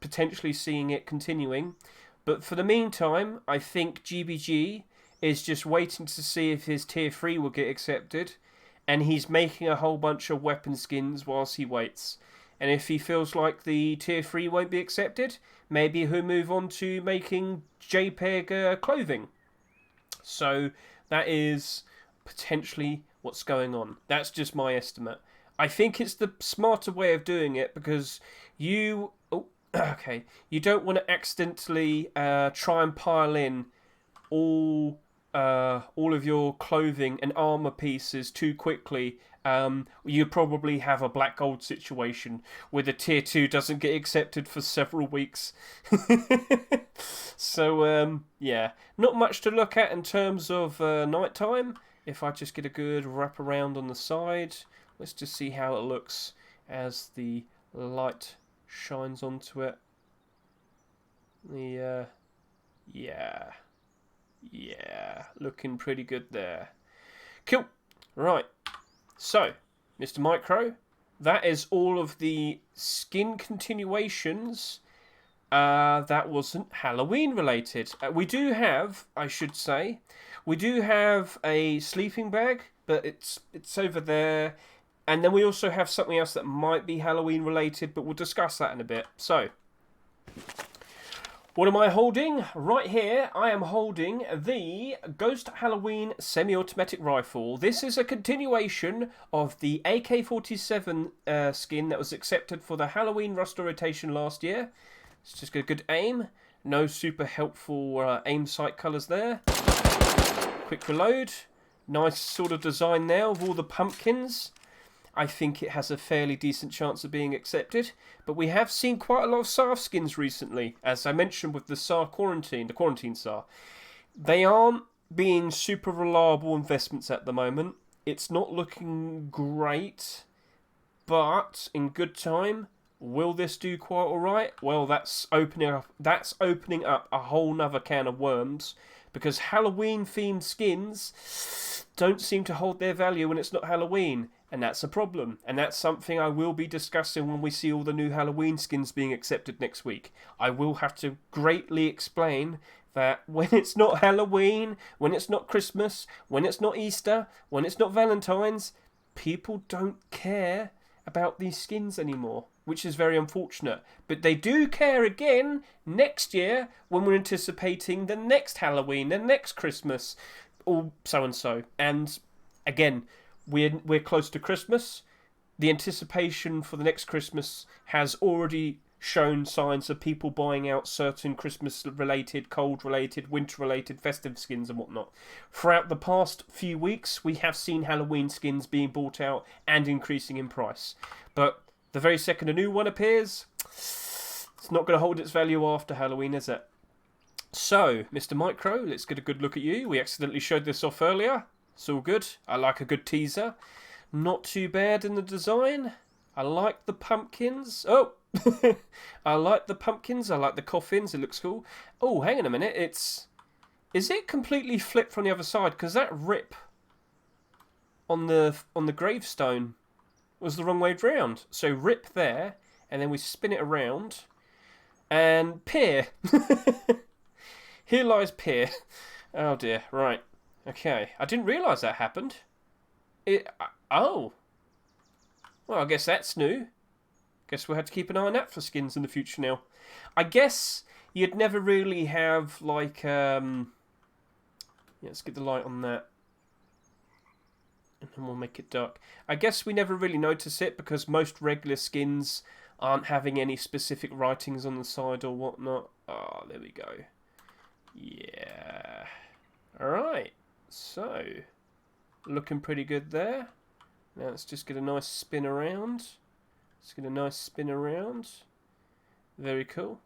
potentially seeing it continuing. But for the meantime, I think GBG is just waiting to see if his Tier 3 will get accepted, and he's making a whole bunch of weapon skins whilst he waits. And if he feels like the Tier 3 won't be accepted, maybe he'll move on to making JPEG clothing. So that is potentially what's going on. That's just my estimate. I think it's the smarter way of doing it because you... Oh, okay. You don't want to accidentally try and pile in all of your clothing and armor pieces too quickly. You probably have a black gold situation where the Tier 2 doesn't get accepted for several weeks. So, yeah, not much to look at in terms of nighttime. If I just get a good wrap around on the side, let's just see how it looks as the light shines onto it. Yeah, looking pretty good there. Cool. Right. So, Mr. MICRØ, that is all of the skin continuations that wasn't Halloween related. We do have, I should say, we do have a sleeping bag, but it's over there. And then we also have something else that might be Halloween related, but we'll discuss that in a bit. So, what am I holding? Right here, I am holding the Ghost Halloween semi-automatic rifle. This is a continuation of the AK-47 skin that was accepted for the Halloween roster rotation last year. It's just got a good aim. No super helpful aim sight colours there. Quick reload. Nice sort of design there of all the pumpkins. I think it has a fairly decent chance of being accepted. But we have seen quite a lot of SAR skins recently. As I mentioned with the SAR Quarantine, the Quarantine SAR. They aren't being super reliable investments at the moment. It's not looking great. but in good time, will this do quite all right? Well, that's opening up a whole nother can of worms, because Halloween-themed skins don't seem to hold their value when it's not Halloween, and that's a problem. And that's something I will be discussing when we see all the new Halloween skins being accepted next week. I will have to greatly explain that when it's not Halloween, when it's not Christmas, when it's not Easter, when it's not Valentine's, people don't care about these skins anymore, which is very unfortunate. But they do care again next year when we're anticipating the next Halloween, the next Christmas, or so and so. And again, we're close to Christmas. The anticipation for the next Christmas has already shown signs of people buying out certain Christmas-related, cold-related, winter-related, festive skins and whatnot. Throughout the past few weeks, we have seen Halloween skins being bought out and increasing in price. But the very second a new one appears, it's not going to hold its value after Halloween, is it? So, Mr. MICRØ, let's get a good look at you. We accidentally showed this off earlier. It's all good. I like a good teaser. Not too bad in the design. I like the pumpkins. Oh! I like the pumpkins. I like the coffins. It looks cool. Oh, hang on a minute. Is it completely flipped from the other side? Because that rip on the gravestone was the wrong way round. So rip there, and then we spin it around, and Pier. Here lies Pier. Oh dear. Right. Okay. I didn't realise that happened. Oh. Well, I guess that's new. Guess we'll have to keep an eye on that for skins in the future now. I guess you'd never really have, like, yeah, let's get the light on that. And then we'll make it dark. I guess we never really notice it because most regular skins aren't having any specific writings on the side or whatnot. Oh, there we go. Yeah. Alright. So, looking pretty good there. Now let's just get a nice spin around. Let's get a nice spin around. Very cool.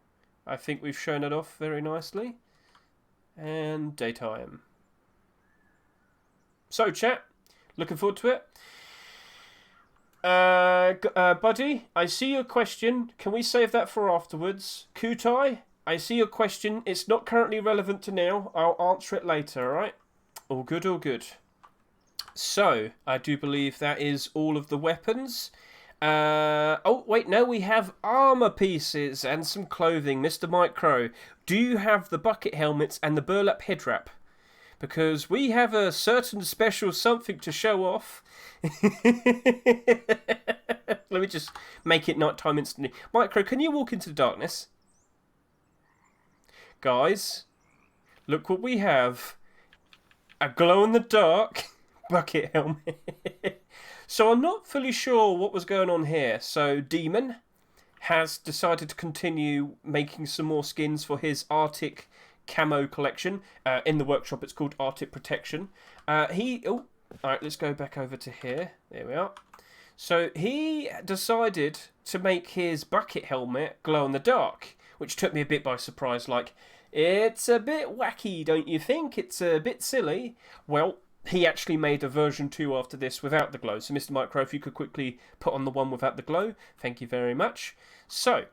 I think we've shown it off very nicely. And daytime. So, chat. Looking forward to it. Buddy, I see your question. Can we save that for afterwards? Kutai, I see your question. It's not currently relevant to now. I'll answer it later, alright? All good, all good. So, I do believe that is all of the weapons. Oh, wait, no, we have armor pieces and some clothing. Mr. MICRØ, do you have the bucket helmets and the burlap head wrap? Because we have a certain special something to show off. Let me just make it nighttime instantly. MICRØ, can you walk into the darkness? Guys, look what we have. A glow-in-the-dark bucket helmet. So I'm not fully sure what was going on here. So Demon has decided to continue making some more skins for his Arctic Camo collection. In the workshop it's called Arctic Protection. Alright, let's go back over to here. There we are. So he decided to make his bucket helmet glow in the dark, which took me a bit by surprise. Like, it's a bit wacky, don't you think? It's a bit silly. Well, he actually made a version 2 after this without the glow. So, Mr. MICRØ, if you could quickly put on the one without the glow. Thank you very much. So,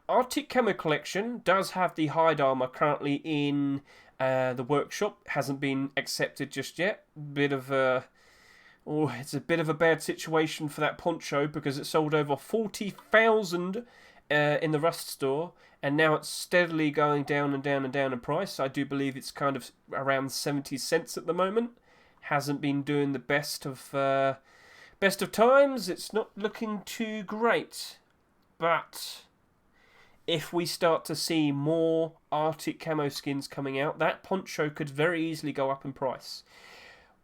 Arctic Camo Collection does have the hide armor currently in the workshop. Hasn't been accepted just yet. It's a bit of a bad situation for that poncho because it sold over 40,000 in the Rust store, and now it's steadily going down and down and down in price. I do believe it's kind of around 70 cents at the moment. Hasn't been doing the best of times. It's not looking too great. But if we start to see more Arctic camo skins coming out, that poncho could very easily go up in price.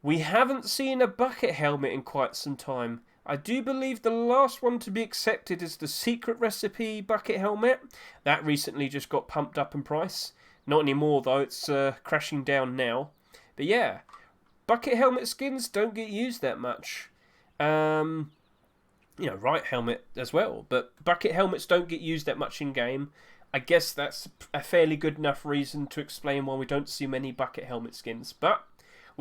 We haven't seen a bucket helmet in quite some time. I do believe the last one to be accepted is the secret recipe bucket helmet. That recently just got pumped up in price. Not anymore though, it's crashing down now. But yeah, bucket helmet skins don't get used that much. Right helmet as well, but bucket helmets don't get used that much in game. I guess that's a fairly good enough reason to explain why we don't see many bucket helmet skins. But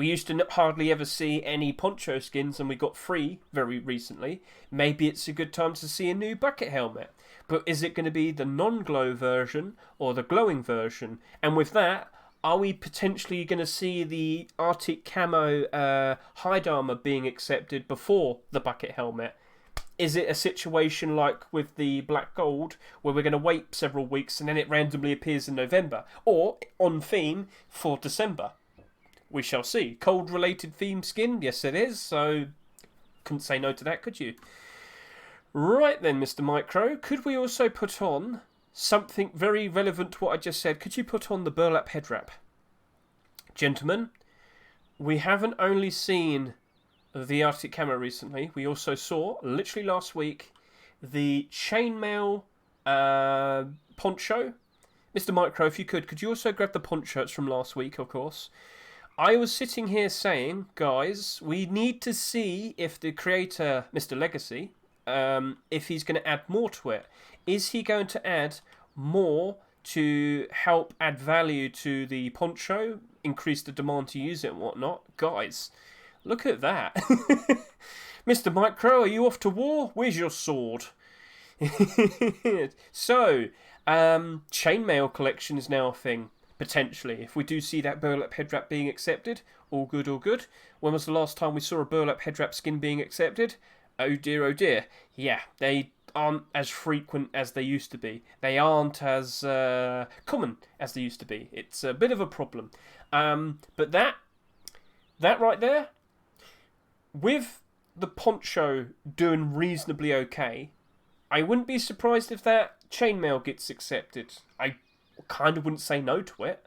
We used to hardly ever see any poncho skins, and we got 3 very recently. Maybe it's a good time to see a new bucket helmet. But is it going to be the non-glow version or the glowing version? And with that, are we potentially going to see the Arctic Camo hide armor being accepted before the bucket helmet? Is it a situation like with the black gold, where we're going to wait several weeks and then it randomly appears in November? Or on theme for December? We shall see. Cold-related theme skin? Yes, it is. So, couldn't say no to that, could you? Right then, Mr. MICRØ. Could we also put on something very relevant to what I just said? Could you put on the Burlap Headwrap? Gentlemen, we haven't only seen the Arctic Camo recently. We also saw, literally last week, the ChainMail poncho. Mr. MICRØ, if you could you also grab the ponchos from last week, of course? I was sitting here saying, guys, we need to see if the creator, Mr. Legacy, if he's going to add more to it. Is he going to add more to help add value to the poncho, increase the demand to use it and whatnot? Guys, look at that. Mr. MICRØ, are you off to war? Where's your sword? So, chainmail collection is now a thing, potentially. If we do see that Burlap Headwrap being accepted, all good, all good. When was the last time we saw a Burlap Headwrap skin being accepted? Oh dear, oh dear. Yeah, they aren't as frequent as they used to be. They aren't as common as they used to be. It's a bit of a problem. But that right there, with the poncho doing reasonably okay, I wouldn't be surprised if that chainmail gets accepted. I kind of wouldn't say no to it.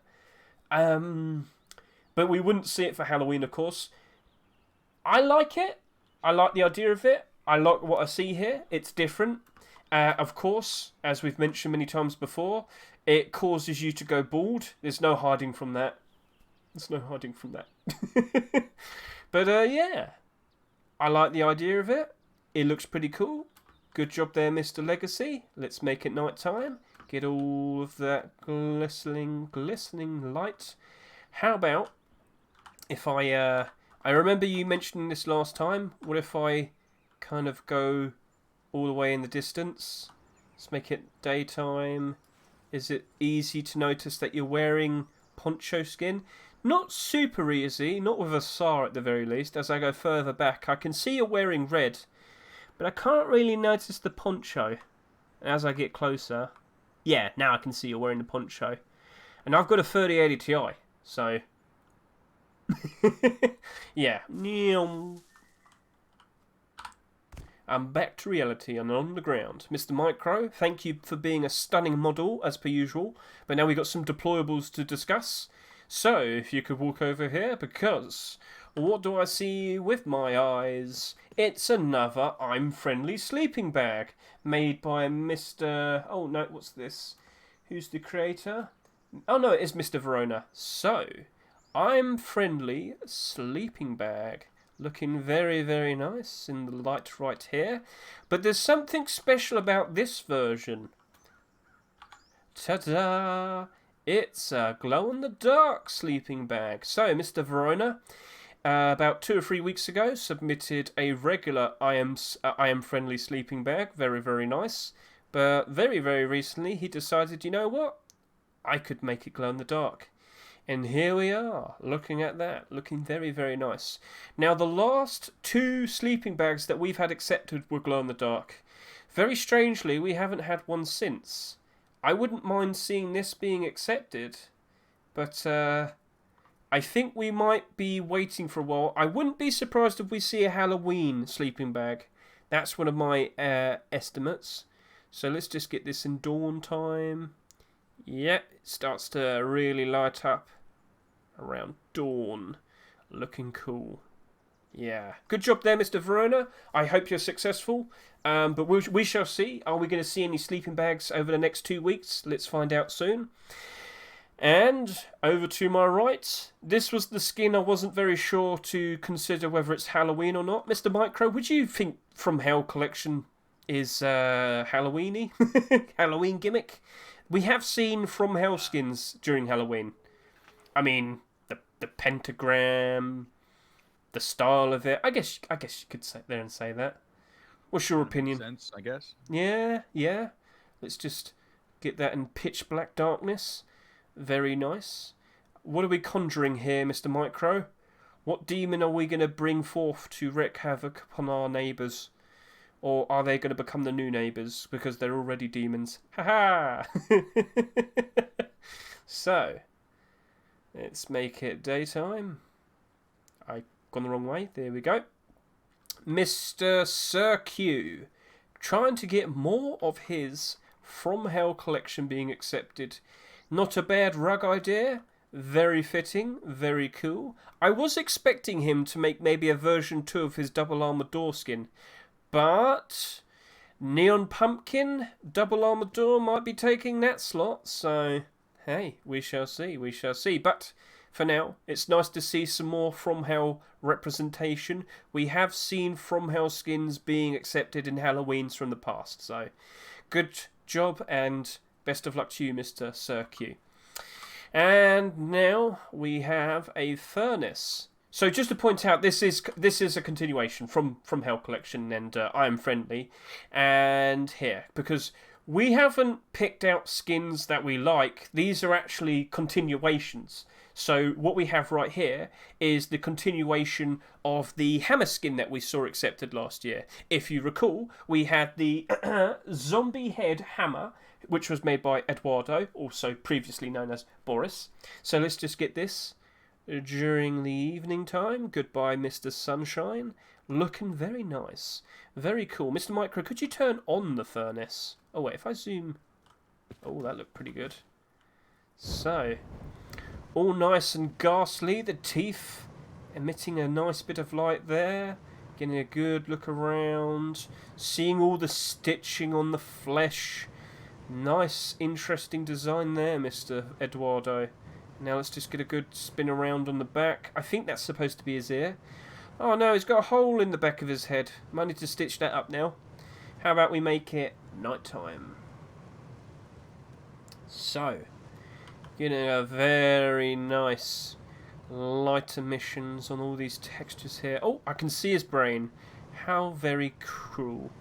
But we wouldn't see it for Halloween, of course. I like it. I like the idea of it. I like what I see here. It's different. Of course, as we've mentioned many times before, it causes you to go bald. There's no hiding from that. There's no hiding from that. But yeah, I like the idea of it. It looks pretty cool. Good job there, Mr. Legacy. Let's make it night time. Get all of that glistening light. How about if I remember you mentioning this last time. What if I kind of go all the way in the distance? Let's make it daytime. Is it easy to notice that you're wearing poncho skin? Not super easy, not with a SAR at the very least. As I go further back, I can see you're wearing red, but I can't really notice the poncho. As I get closer, yeah, now I can see you're wearing the poncho. And I've got a 3080 Ti, so yeah. I'm back to reality and on the ground. Mr. MICRØ, thank you for being a stunning model, as per usual. But now we've got some deployables to discuss. So, if you could walk over here, because what do I see with my eyes? It's another I'm Friendly sleeping bag, made by Mr... Oh, no, what's this? Who's the creator? Oh, no, it is Mr. Verona. So, I'm Friendly sleeping bag. Looking very, very nice in the light right here. But there's something special about this version. Ta-da! It's a glow-in-the-dark sleeping bag. So, Mr. Verona, about 2 or 3 weeks ago, submitted a regular I am Friendly sleeping bag. Very, very nice. But very, very recently, he decided, you know what? I could make it glow-in-the-dark. And here we are, looking at that, looking very, very nice. Now, the last 2 sleeping bags that we've had accepted were glow-in-the-dark. Very strangely, we haven't had one since. I wouldn't mind seeing this being accepted, but I think we might be waiting for a while. I wouldn't be surprised if we see a Halloween sleeping bag. That's one of my estimates. So let's just get this in dawn time. Yeah, it starts to really light up around dawn. Looking cool. Yeah. Good job there, Mr. Verona. I hope you're successful. But we shall see. Are we going to see any sleeping bags over the next 2 weeks? Let's find out soon. And over to my right, this was the skin I wasn't very sure to consider whether it's Halloween or not. Mr. MICRØ, would you think From Hell collection is Halloweeny? Halloween gimmick? We have seen From Hell skins during Halloween. I mean, the the pentagram, the style of it. I guess you could sit there and say that. What's your opinion? Sense, I guess. Yeah. Let's just get that in pitch black darkness. Very nice. What are we conjuring here, Mr. MICRØ? What demon are we going to bring forth to wreak havoc upon our neighbours? Or are they going to become the new neighbours because they're already demons? Ha ha! So, let's make it daytime. I've gone the wrong way. There we go. Mr. Sir Q, trying to get more of his From Hell collection being accepted. Not a bad rug idea. Very fitting. Very cool. I was expecting him to make maybe a version 2 of his double armored door skin. But Neon Pumpkin, double armored door might be taking that slot. So, hey, we shall see. We shall see. But for now, it's nice to see some more From Hell representation. We have seen From Hell skins being accepted in Halloweens from the past. So, good job and best of luck to you, Mr. Sir Q. And now we have a furnace. So just to point out, this is a continuation from Hell Collection and I Am Friendly. And here, because we haven't picked out skins that we like, these are actually continuations. So what we have right here is the continuation of the hammer skin that we saw accepted last year. If you recall, we had the zombie head hammer, which was made by Eduardo, also previously known as Boris. So let's just get this during the evening time. Goodbye, Mr. Sunshine. Looking very nice. Very cool. Mr. MICRØ, could you turn on the furnace? Oh, wait, if I zoom... Oh, that looked pretty good. So, all nice and ghastly. The teeth emitting a nice bit of light there. Getting a good look around. Seeing all the stitching on the flesh. Nice, interesting design there, Mr. Eduardo. Now let's just get a good spin around on the back. I think that's supposed to be his ear. Oh no, he's got a hole in the back of his head. Might need to stitch that up now. How about we make it nighttime? So, getting a very nice light emissions on all these textures here. Oh, I can see his brain. How very cool.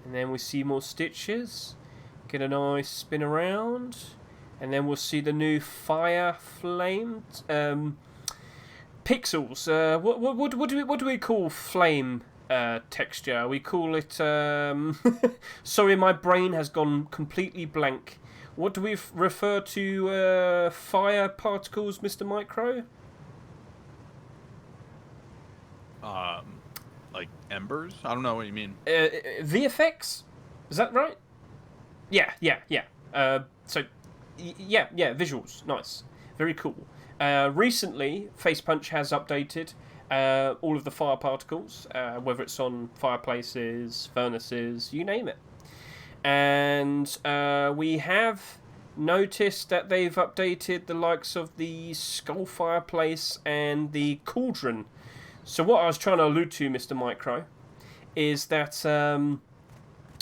And then we see more stitches. Get a nice spin around. And then we'll see the new fire flame pixels. What do we call flame texture? We call it... Sorry, my brain has gone completely blank. What do we refer to fire particles, Mr. MICRØ? Like embers? I don't know what you mean. VFX? Is that right? Yeah. Yeah, visuals. Nice. Very cool. Recently, Facepunch has updated all of the fire particles, whether it's on fireplaces, furnaces, you name it. And we have noticed that they've updated the likes of the skull fireplace and the cauldron. So what I was trying to allude to, Mr. MICRØ, is that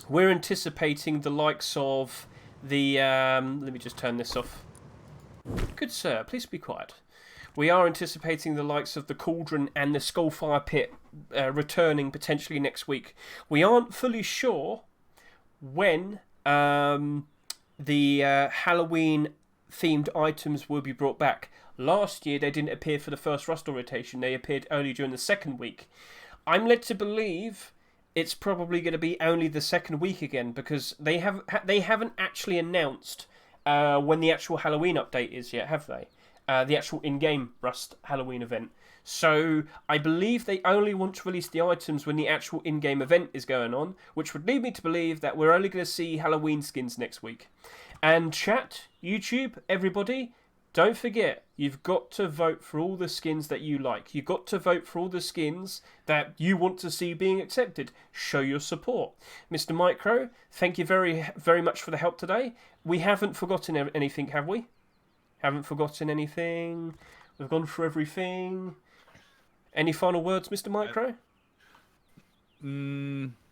we're anticipating the likes of the... let me just turn this off. Good sir, please be quiet. We are anticipating the likes of the cauldron and the skullfire pit returning potentially next week. We aren't fully sure when the Halloween themed items will be brought back. Last year they didn't appear for the first Rustle rotation. They appeared only during the second week. I'm led to believe it's probably going to be only the second week again, because they haven't actually announced when the actual Halloween update is yet, have they? The actual in-game Rust Halloween event. So I believe they only want to release the items when the actual in-game event is going on, which would lead me to believe that we're only going to see Halloween skins next week. And chat, YouTube, everybody, don't forget, you've got to vote for all the skins that you like. You've got to vote for all the skins that you want to see being accepted. Show your support. Mr. MICRØ, thank you very, very much for the help today. We haven't forgotten anything, have we? Haven't forgotten anything. We've gone through everything. Any final words, Mr. MICRØ?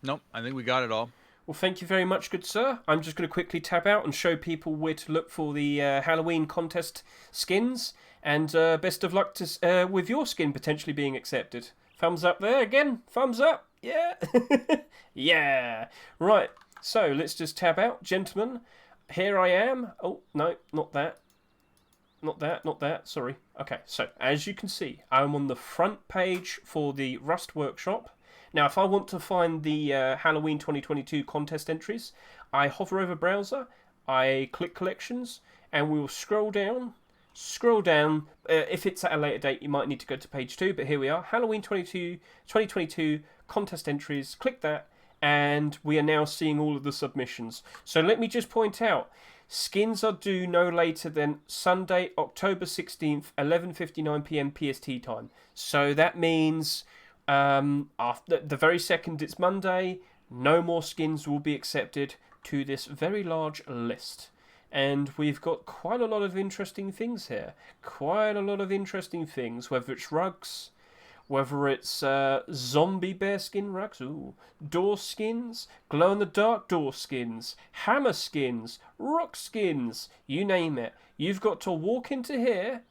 Nope, I think we got it all. Well, thank you very much, good sir. I'm just going to quickly tab out and show people where to look for the Halloween contest skins. And best of luck to with your skin potentially being accepted. Thumbs up there again. Thumbs up. Yeah. Yeah. Right. So let's just tab out. Gentlemen, here I am. Oh, no, not that. Not that. Sorry. Okay, so as you can see, I'm on the front page for the Rust Workshop. Now, if I want to find the Halloween 2022 contest entries, I hover over Browser, I click Collections, and we will scroll down. If it's at a later date, you might need to go to page 2, but here we are. Halloween 2022 contest entries. Click that, and we are now seeing all of the submissions. So let me just point out, skins are due no later than Sunday, October 16th, 11:59 p.m. PST time. So that means after the very second it's Monday, no more skins will be accepted to this very large list. And we've got quite a lot of interesting things here. Quite a lot of interesting things, whether it's rugs, whether it's zombie bearskin rugs, door skins, glow-in-the-dark door skins, hammer skins, rock skins, you name it. You've got to walk into here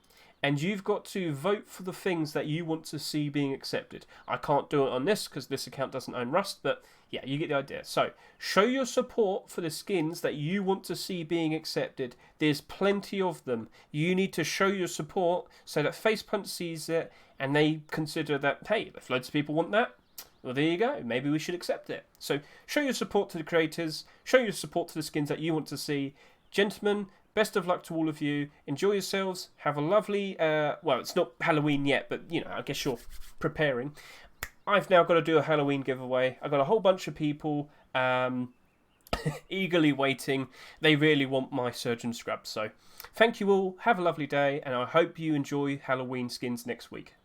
and you've got to vote for the things that you want to see being accepted. I can't do it on this because this account doesn't own Rust, but yeah, you get the idea. So, show your support for the skins that you want to see being accepted. There's plenty of them. You need to show your support so that Facepunch sees it and they consider that, hey, if loads of people want that, well, there you go. Maybe we should accept it. So, show your support to the creators. Show your support to the skins that you want to see. Gentlemen, best of luck to all of you. Enjoy yourselves. Have a lovely, well, it's not Halloween yet, but, you know, I guess you're preparing. I've now got to do a Halloween giveaway. I've got a whole bunch of people eagerly waiting. They really want my surgeon scrub. So thank you all. Have a lovely day. And I hope you enjoy Halloween skins next week.